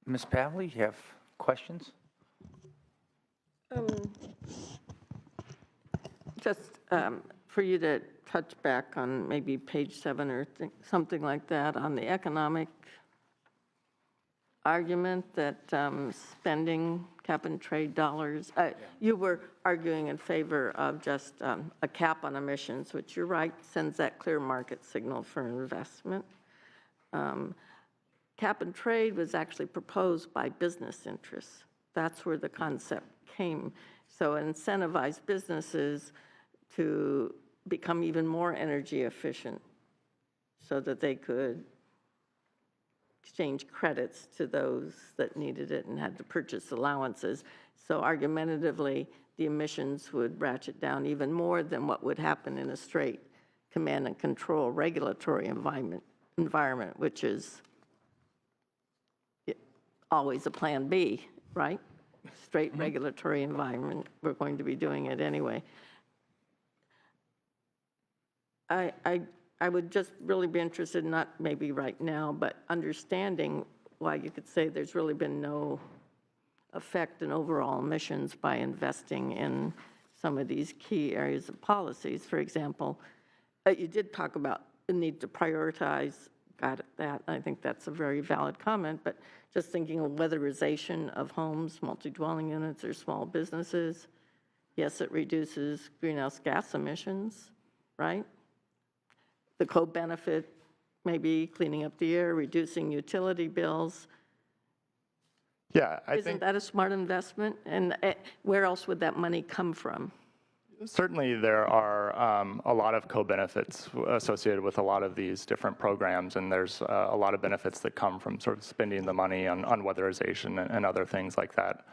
Ms. Pavley, you have questions? Just for you to touch back on maybe page 7 or something like that on the economic argument that spending cap and trade dollars, you were arguing in favor of just a cap on emissions, which you're right, sends that clear market signal for investment. Cap and trade was actually proposed by business interests. That's where the concept came. So incentivize businesses to become even more energy efficient so that they could exchange credits to those that needed it and had to purchase allowances. So argumentatively, the emissions would ratchet down even more than what would happen in a straight command and control regulatory environment, which is always a plan B, right? Straight regulatory environment, we're going to be doing it anyway. I would just really be interested, not maybe right now, but understanding why you could say there's really been no effect in overall emissions by investing in some of these key areas of policies. For example, you did talk about the need to prioritize, got that, I think that's a very valid comment, but just thinking of weatherization of homes, multi-dwelling units, or small businesses, yes, it reduces greenhouse gas emissions, right? The co-benefit, maybe cleaning up the air, reducing utility bills. Yeah, I Isn't think that a smart investment? And where else would that money come from? certainly there are a lot of co-benefits associated with a lot of these different programs, and there's a lot of benefits that come from sort of spending the money on weatherization and other things like that.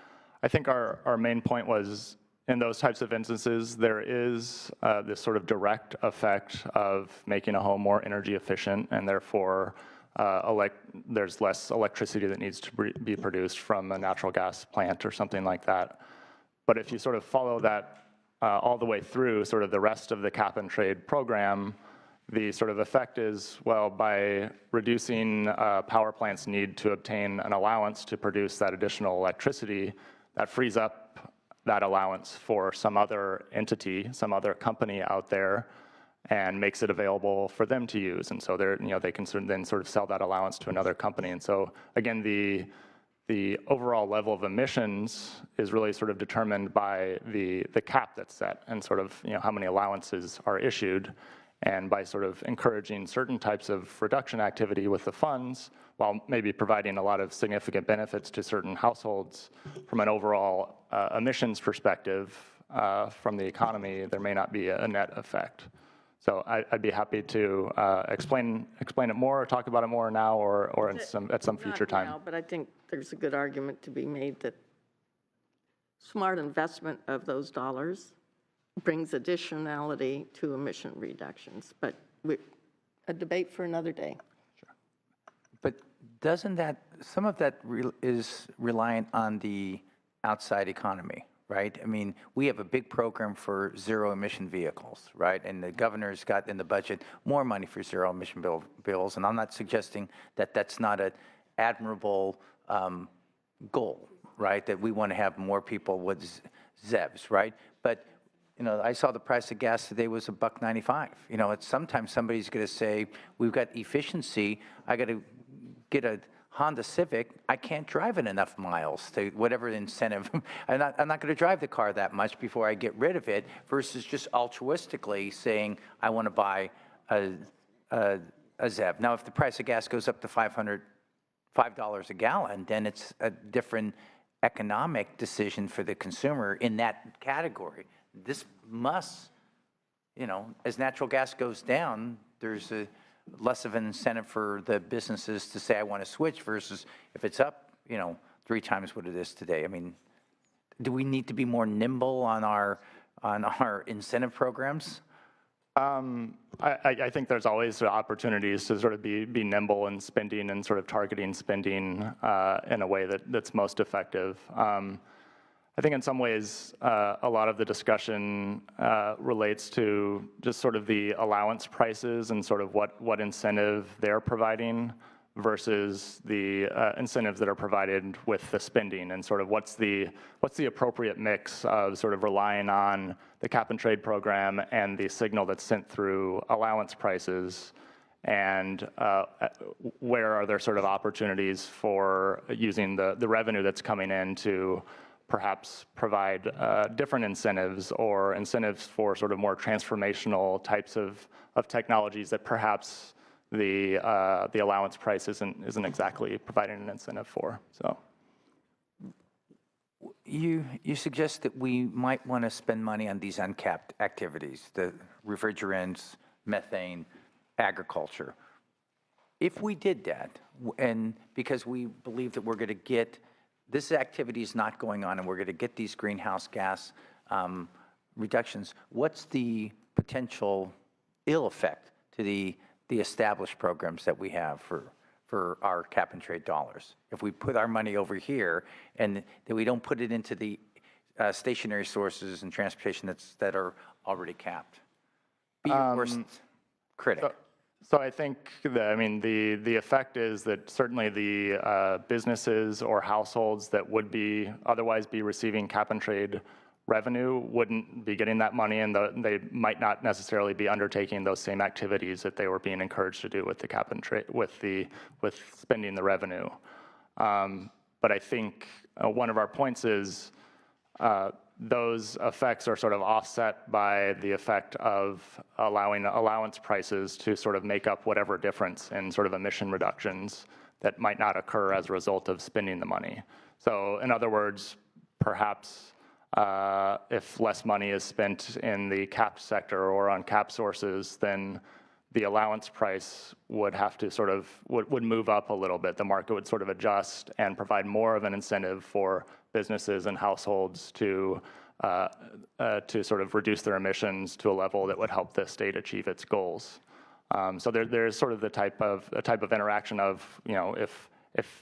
I think our main point was, in those types of instances, there is this sort of direct effect of making a home more energy efficient, and therefore there's less electricity that needs to be produced from a natural gas plant or something like that. But if you sort of follow that all the way through sort of the rest of the cap and trade program, the sort of effect is, well, by reducing power plants' need to obtain an allowance to produce that additional electricity, that frees up that allowance for some other entity, some other company out there, and makes it available for them to use. And so they can then sort of sell that allowance to another company. And so again, the overall level of emissions is really sort of determined by the cap that's set and sort of how many allowances are issued. And by sort of encouraging certain types of reduction activity with the funds, while maybe providing a lot of significant benefits to certain households, from an overall emissions perspective from the economy, there may not be a net effect. So I'd be happy to explain it more, or talk about it more now, or at some future time. Not now, but I think there's a good argument to be made that smart investment of those dollars brings additionality to emission reductions. But a debate for another day. But doesn't that, some of that is reliant on the outside economy, right? I mean, we have a big program for zero emission vehicles, right? And the governor's got in the budget more money for zero emission bills. And I'm not suggesting that that's not an admirable goal, right? That we want to have more people with ZEVs, right? But I saw the price of gas today was $1.95. It's sometimes somebody's going to say, we've got efficiency. I got to get a Honda Civic. I can't drive it enough miles to whatever incentive. I'm not going to drive the car that much before I get rid of it, versus just altruistically saying, I want to buy a ZEV. Now, if the price of gas goes up to $5 a gallon, then it's a different economic decision for the consumer in that category. This must, as natural gas goes down, there's less of an incentive for the businesses to say, I want to switch, versus if it's up, 3 times what it is today. I mean, do we need to be more nimble on our incentive programs? I think there's always opportunities to sort of be nimble in spending and sort of targeting spending in a way that's most effective. I think in some ways, a lot of the discussion relates to just sort of the allowance prices and sort of what incentive they're providing. versus the incentives that are provided with the spending, and sort of what's the appropriate mix of sort of relying on the cap and trade program and the signal that's sent through allowance prices, and where are there sort of opportunities for using the revenue that's coming in to perhaps provide different incentives, or incentives for sort of more transformational types of technologies that perhaps the allowance price isn't exactly providing an incentive for. So You suggest that we might want to spend money on these uncapped activities, the refrigerants, methane, agriculture. If we did that, and because we believe that we're going to get, this activity is not going on, and we're going to get these greenhouse gas reductions, what's the potential ill effect to the established programs that we have for our cap and trade dollars? If we put our money over here and that we don't put it into the stationary sources and transportation that are already capped. Be your worst critic. So I think the effect is that certainly the businesses or households that would otherwise be receiving cap and trade revenue wouldn't be getting that money, and they might not necessarily be undertaking those same activities that they were being encouraged to do with the cap and trade, with spending the revenue. But I think one of our points is those effects are sort of offset by the effect of allowing allowance prices to sort of make up whatever difference in sort of emission reductions that might not occur as a result of spending the money. So in other words, perhaps if less money is spent in the cap sector or on cap sources, then the allowance price would have to sort of, would move up a little bit. The market would sort of adjust and provide more of an incentive for businesses and households to sort of reduce their emissions to a level that would help the state achieve its goals. So there's sort of the type of interaction of, if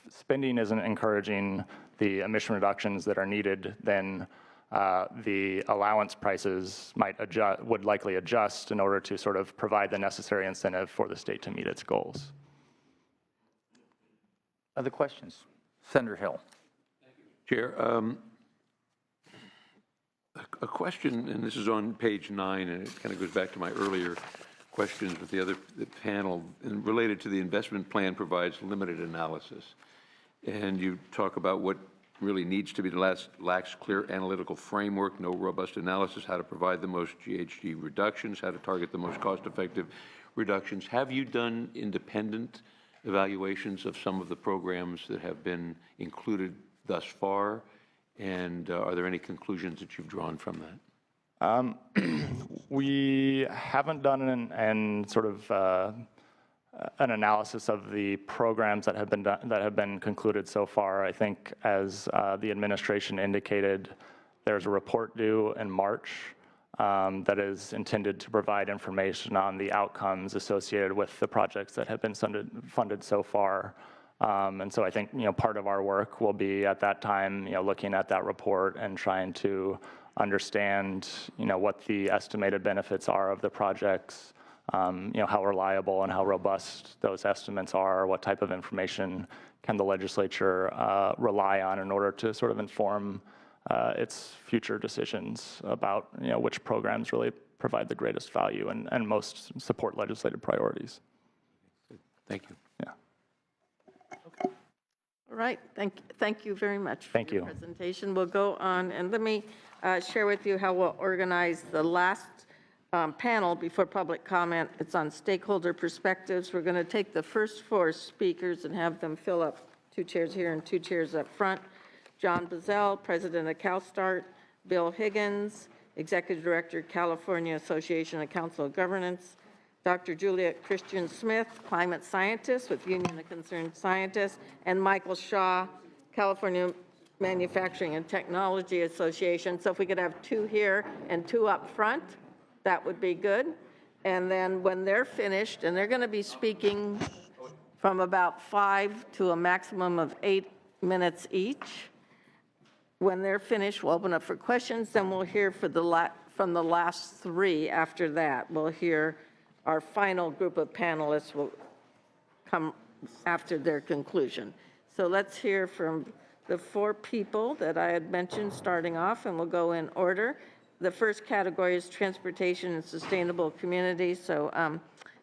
spending isn't encouraging the emission reductions that are needed, then the allowance prices would likely adjust in order to sort of provide the necessary incentive for the state to meet its goals. Other questions? Senator Hill. Chair, a question, and this is on page 9, and it kind of goes back to my earlier questions with the panel, and related to the investment plan provides limited analysis. And you talk about what really needs to be lacks clear analytical framework, no robust analysis, how to provide the most GHG reductions, how to target the most cost-effective reductions. Have you done independent evaluations of some of the programs that have been included thus far? And are there any conclusions that you've drawn from that? We haven't done an analysis of the programs that have been concluded so far. I think, as the administration indicated, there's a report due in March that is intended to provide information on the outcomes associated with the projects that have been funded so far. And so I think part of our work will be at that time looking at that report and trying to understand what the estimated benefits are of the projects, how reliable and how robust those estimates are, what type of information can the legislature rely on in order to sort of inform its future decisions about which programs really provide the greatest value and most support legislative priorities. Thank you. Yeah. All right, thank you very much for Thank your you. presentation. We'll go on, and let me share with you how we'll organize the last panel before public comment. It's on stakeholder perspectives. We're going to take the first 4 speakers and have them fill up 2 chairs here and 2 chairs up front. John Bazell, President of CalSTART, Bill Higgins, Executive Director, California Association of Council of Governance, Dr. Juliet Christian Smith, climate scientist with Union of Concerned Scientists, and Michael Shaw, California Manufacturing and Technology Association. So if we could have 2 here and 2 up front, that would be good. And then when they're finished, and they're going to be speaking from about 5 to a maximum of 8 minutes each. When they're finished, we'll open up for questions. Then we'll hear from the last 3 after that. We'll hear our final group of panelists will come after their conclusion. So let's hear from the four people that I had mentioned starting off, and we'll go in order. The first category is transportation and sustainable communities. So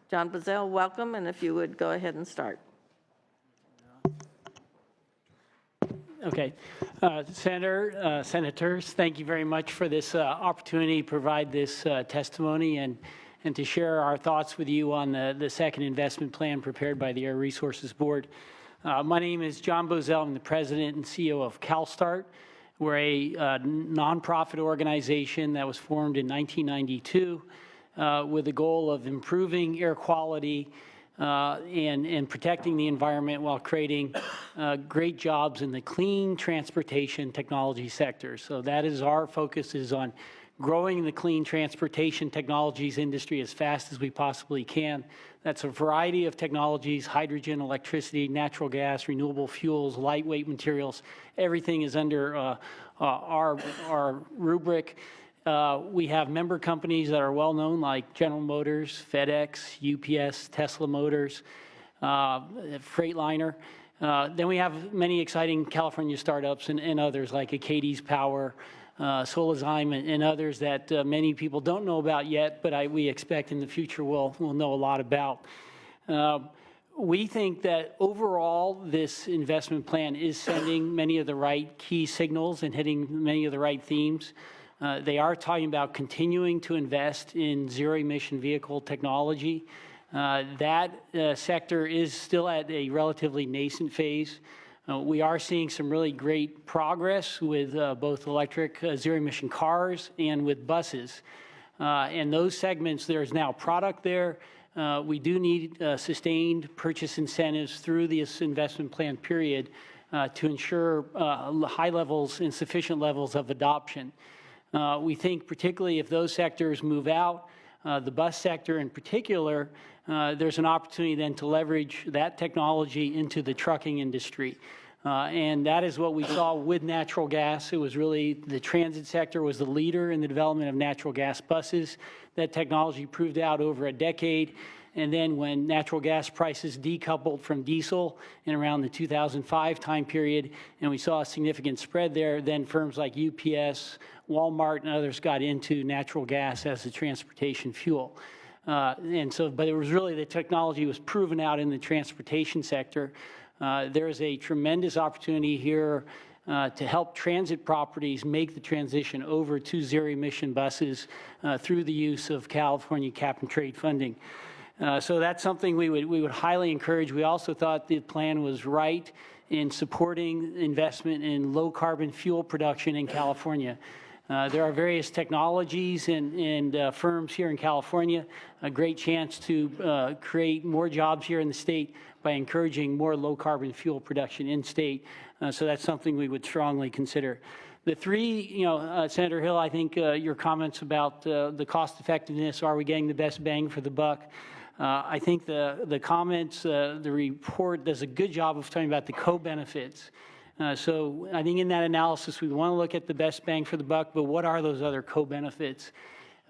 John Bazell, welcome, and if you would go ahead and start. Okay. Senators, thank you very much for this opportunity to provide this testimony and to share our thoughts with you on the second investment plan prepared by the Air Resources Board. My name is John Bazell. I'm the president and CEO of CalSTART. We're a nonprofit organization that was formed in 1992 with the goal of improving air quality and protecting the environment while creating great jobs in the clean transportation technology sector. So that is our focus, is on growing the clean transportation technologies industry as fast as we possibly can. That's a variety of technologies: hydrogen, electricity, natural gas, renewable fuels, lightweight materials. Everything is under our rubric. We have member companies that are well known, like General Motors, FedEx, UPS, Tesla Motors, Freightliner. Then we have many exciting California startups and others like Acades Power, Solazyme, and others that many people don't know about yet, but we expect in the future we'll know a lot about. We think that overall this investment plan is sending many of the right key signals and hitting many of the right themes. They are talking about continuing to invest in zero-emission vehicle technology. That sector is still at a relatively nascent phase. We are seeing some really great progress with both electric zero-emission cars and with buses. And those segments, there's now product there. We do need sustained purchase incentives through this investment plan period to ensure high levels and sufficient levels of adoption. We think particularly if those sectors move out, the bus sector in particular, there's an opportunity then to leverage that technology into the trucking industry. And that is what we saw with natural gas. It was really the transit sector was the leader in the development of natural gas buses. That technology proved out over a decade. And then when natural gas prices decoupled from diesel in around the 2005 time period, and we saw a significant spread there, then firms like UPS, Walmart, and others got into natural gas as a transportation fuel. But it was really the technology was proven out in the transportation sector. There is a tremendous opportunity here to help transit properties make the transition over to zero-emission buses through the use of California cap-and-trade funding. So that's something we would highly encourage. We also thought the plan was right in supporting investment in low-carbon fuel production in California. There are various technologies and firms here in California, a great chance to create more jobs here in the state by encouraging more low-carbon fuel production in state. So that's something we would strongly consider. The three, Senator Hill, I think your comments about the cost effectiveness, are we getting the best bang for the buck? I think the comments, the report does a good job of talking about the co-benefits. So I think in that analysis, we want to look at the best bang for the buck, but what are those other co-benefits?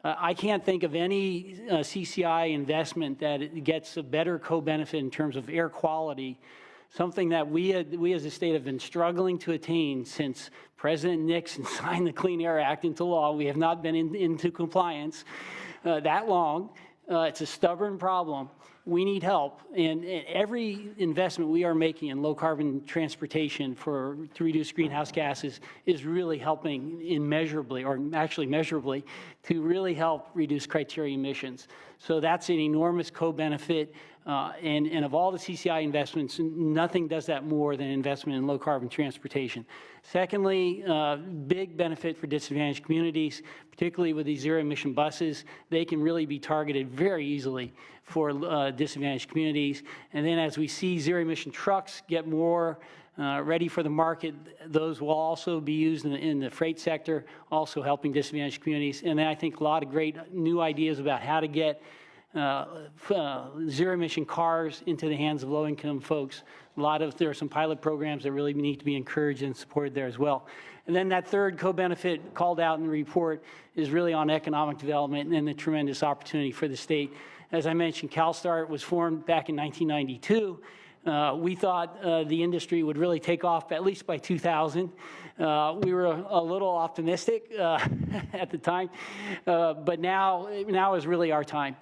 I can't think of any CCI investment that gets a better co-benefit in terms of air quality, something that we as a state have been struggling to attain since President Nixon signed the Clean Air Act into law. We have not been into compliance that long. It's a stubborn problem. We need help, and every investment we are making in low-carbon transportation to reduce greenhouse gases is really helping immeasurably, or actually measurably, to really help reduce criteria emissions. So that's an enormous co-benefit, and of all the CCI investments, nothing does that more than investment in low-carbon transportation. Secondly, big benefit for disadvantaged communities, particularly with these zero-emission buses. They can really be targeted very easily for disadvantaged communities. And then as we see zero-emission trucks get more ready for the market, those will also be used in the freight sector, also helping disadvantaged communities. And then I think a lot of great new ideas about how to get zero-emission cars into the hands of low-income folks. There are some pilot programs that really need to be encouraged and supported there as well. And then that third co-benefit called out in the report is really on economic development and the tremendous opportunity for the state. As I mentioned, CalSTART was formed back in 1992. We thought the industry would really take off at least by 2000. We were a little optimistic at the time, but now is really our time.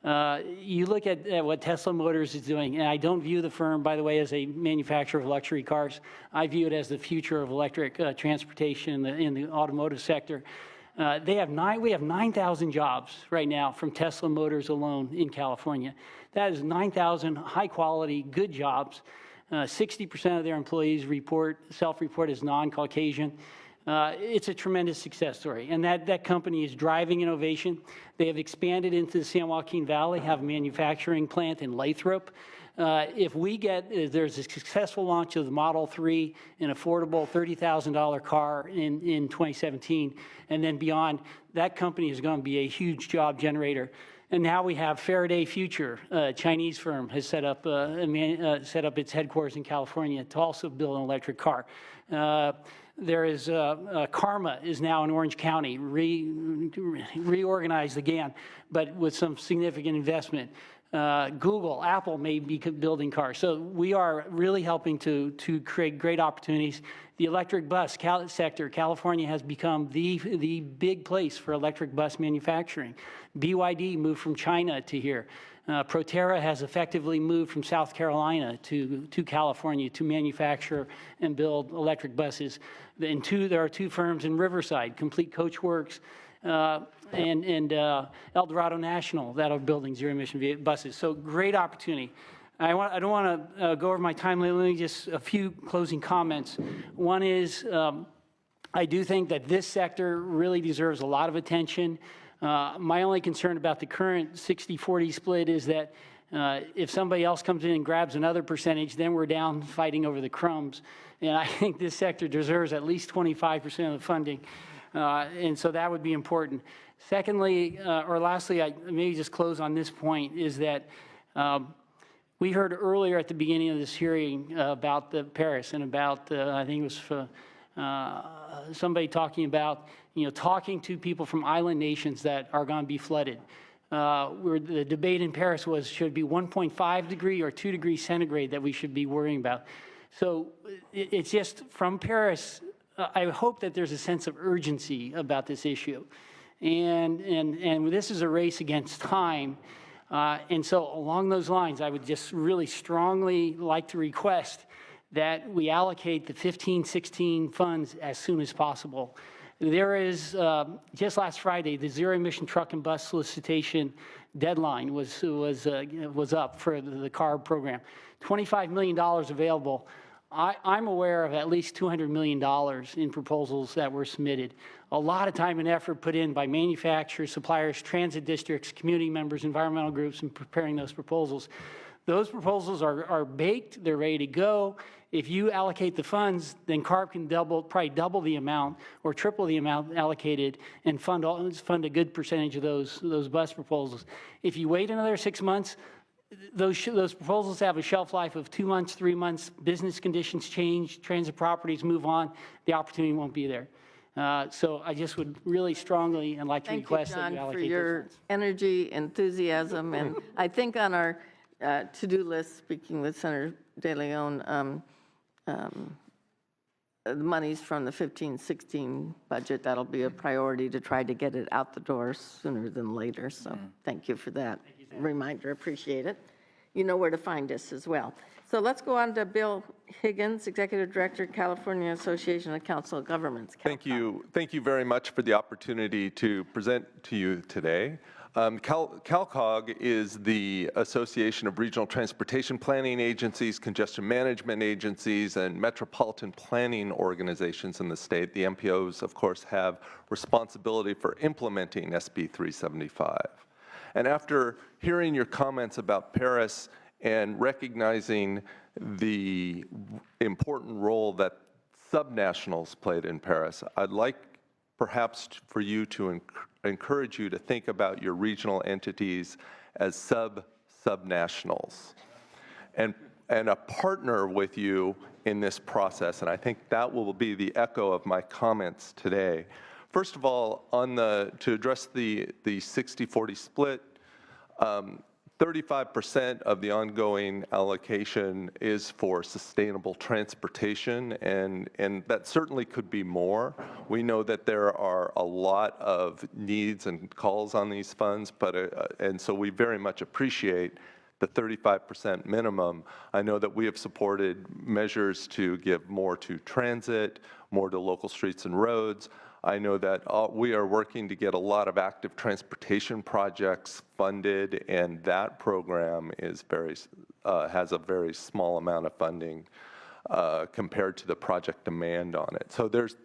You look at what Tesla Motors is doing, and I don't view the firm, by the way, as a manufacturer of luxury cars. I view it as the future of electric transportation in the automotive sector. We have 9,000 jobs right now from Tesla Motors alone in California. That is 9,000 high-quality, good jobs. 60% of their employees self-report as non-Caucasian. It's a tremendous success story, and that company is driving innovation. They have expanded into the San Joaquin Valley, have a manufacturing plant in Lathrop. If there's a successful launch of the Model 3, an affordable $30,000 car in 2017, and then beyond, that company is going to be a huge job generator. And now we have Faraday Future, a Chinese firm, has set up its headquarters in California to also build an electric car. There is Karma is now in Orange County, reorganized again, but with some significant investment. Google, Apple may be building cars. So we are really helping to create great opportunities. The electric bus sector, California has become the big place for electric bus manufacturing. BYD moved from China to here. Proterra has effectively moved from South Carolina to California to manufacture and build electric buses. There are two firms in Riverside, Complete Coachworks and El Dorado National, that are building zero-emission buses. So great opportunity. I don't want to go over my time. Let me just a few closing comments. One is I do think that this sector really deserves a lot of attention. My only concern about the current 60-40 split is that if somebody else comes in and grabs another percentage, then we're down fighting over the crumbs. And I think this sector deserves at least 25% of the funding. And so that would be important. Secondly, or lastly, I maybe just close on this point, is that we heard earlier at the beginning of this hearing about the Paris and about, I think it was somebody talking about, talking to people from island nations that are going to be flooded. Where the debate in Paris was, should it be 1.5 degree or 2 degrees centigrade that we should be worrying about. So it's just from Paris, I hope that there's a sense of urgency about this issue. And this is a race against time. And so along those lines, I would just really strongly like to request that we allocate the 15-16 funds as soon as possible. There is, just last Friday, the zero-emission truck and bus solicitation deadline was up for the CARB program. $25 million available. I'm aware of at least $200 million in proposals that were submitted. A lot of time and effort put in by manufacturers, suppliers, transit districts, community members, environmental groups in preparing those proposals. Those proposals are baked, they're ready to go. If you allocate the funds, then CARB can probably double the amount or triple the amount allocated and fund a good percentage of those bus proposals. If you wait another 6 months, those proposals have a shelf life of 2 months, 3 months. Business conditions change, transit properties move on. The opportunity won't be there. So I just would really strongly and like to request that you allocate Thank you, John, for your energy, enthusiasm, and I think on our to-do list, speaking with Senator De Leon, the monies from the 15-16 budget, that'll be a priority to try to get it out the door sooner than later. So thank you for that reminder. Appreciate it. You know where to find us as well. So let's go on to Bill Higgins, Executive Director, California Association of Council of Governments. Thank you. Thank you very much for the opportunity to present to you today. CalCog is the Association of Regional Transportation Planning Agencies, Congestion Management Agencies, and Metropolitan Planning Organizations in the state. The MPOs, of course, have responsibility for implementing SB 375. And after hearing your comments about Paris and recognizing the important role that subnationals played in Paris, I'd like perhaps for you to encourage you to think about your regional entities as subnationals and a partner with you in this process. And I think that will be the echo of my comments today. First of all, to address the 60-40 split, 35% of the ongoing allocation is for sustainable transportation, and that certainly could be more. We know that there are a lot of needs and calls on these funds, and so we very much appreciate the 35% minimum. I know that we have supported measures to give more to transit, more to local streets and roads. I know that we are working to get a lot of active transportation projects funded, and that program is has a very small amount of funding compared to the project demand on it. So there's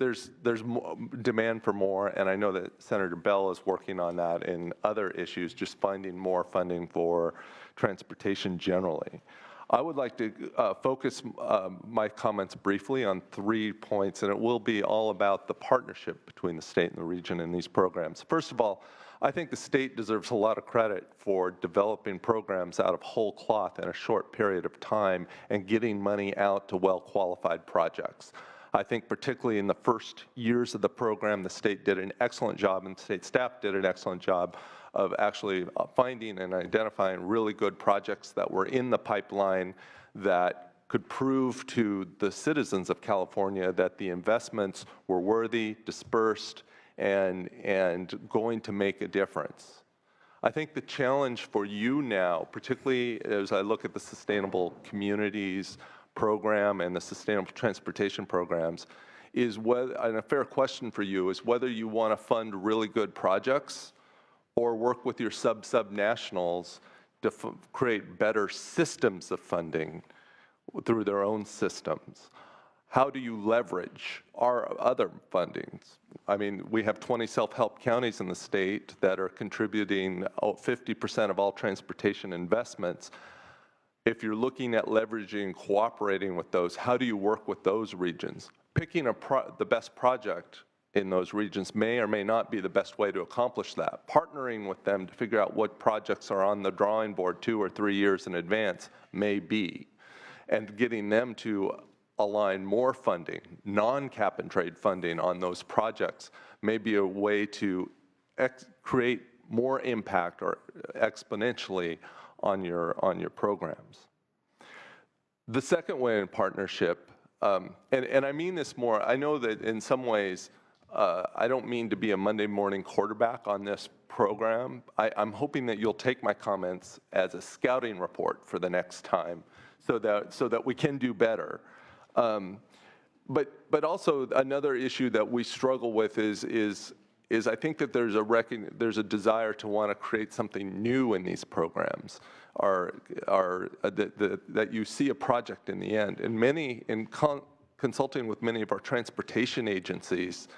demand for more, and I know that Senator Bell is working on that in other issues, just finding more funding for transportation generally. I would like to focus my comments briefly on 3 points, and it will be all about the partnership between the state and the region in these programs. First of all, I think the state deserves a lot of credit for developing programs out of whole cloth in a short period of time and getting money out to well-qualified projects. I think particularly in the first years of the program, the state did an excellent job, and state staff did an excellent job of actually finding and identifying really good projects that were in the pipeline that could prove to the citizens of California that the investments were worthy, dispersed, and going to make a difference. I think the challenge for you now, particularly as I look at the Sustainable Communities program and the Sustainable Transportation programs, is whether, and a fair question for you, is whether you want to fund really good projects or work with your sub-nationals to create better systems of funding through their own systems. How do you leverage our other fundings? I mean, we have 20 self-help counties in the state that are contributing 50% of all transportation investments. If you're looking at leveraging, cooperating with those, how do you work with those regions? Picking the best project in those regions may or may not be the best way to accomplish that. Partnering with them to figure out what projects are on the drawing board 2 or 3 years in advance may be, and getting them to align more funding, non-cap and trade funding on those projects may be a way to create more impact or exponentially on your programs. The second way in partnership, and I mean this more, I know that in some ways, I don't mean to be a Monday morning quarterback on this program. I'm hoping that you'll take my comments as a scouting report for the next time so that we can do better. But also another issue that we struggle with is I think that there's a desire to want to create something new in these programs, that you see a project in the end. And consulting with many of our transportation agencies,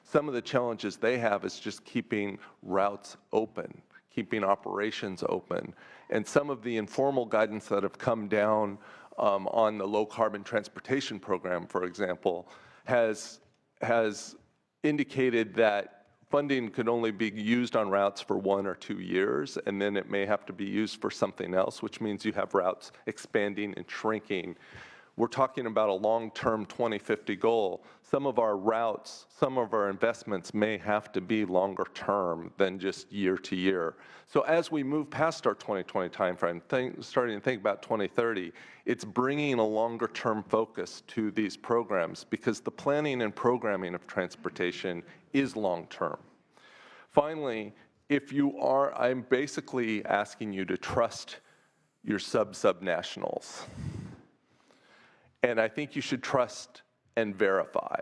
some of the challenges they have is just keeping routes open, keeping operations open. And some of the informal guidance that have come down on the low carbon transportation program, for example, has indicated that funding could only be used on routes for 1 or 2 years, and then it may have to be used for something else, which means you have routes expanding and shrinking. We're talking about a long-term 2050 goal. Some of our routes, some of our investments may have to be longer term than just year to year. So as we move past our 2020 timeframe, starting to think about 2030, it's bringing a longer term focus to these programs because the planning and programming of transportation is long term. Finally, I'm basically asking you to trust your sub-nationals. And I think you should trust and verify.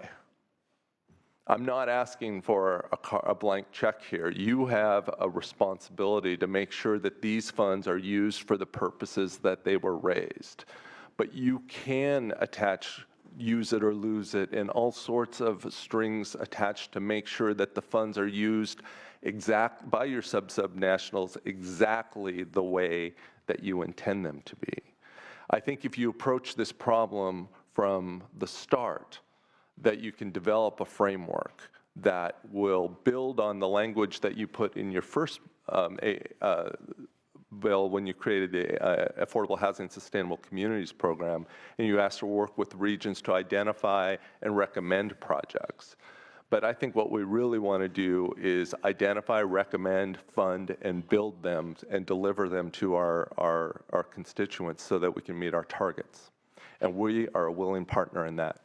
I'm not asking for a blank check here. You have a responsibility to make sure that these funds are used for the purposes that they were raised. But you can use it or lose it, and all sorts of strings attached to make sure that the funds are used by your sub-nationals exactly the way that you intend them to be. I think if you approach this problem from the start, that you can develop a framework that will build on the language that you put in your first bill when you created the Affordable Housing Sustainable Communities program, and you asked to work with regions to identify and recommend projects. But I think what we really want to do is identify, recommend, fund, and build them and deliver them to our constituents so that we can meet our targets. And we are a willing partner in that.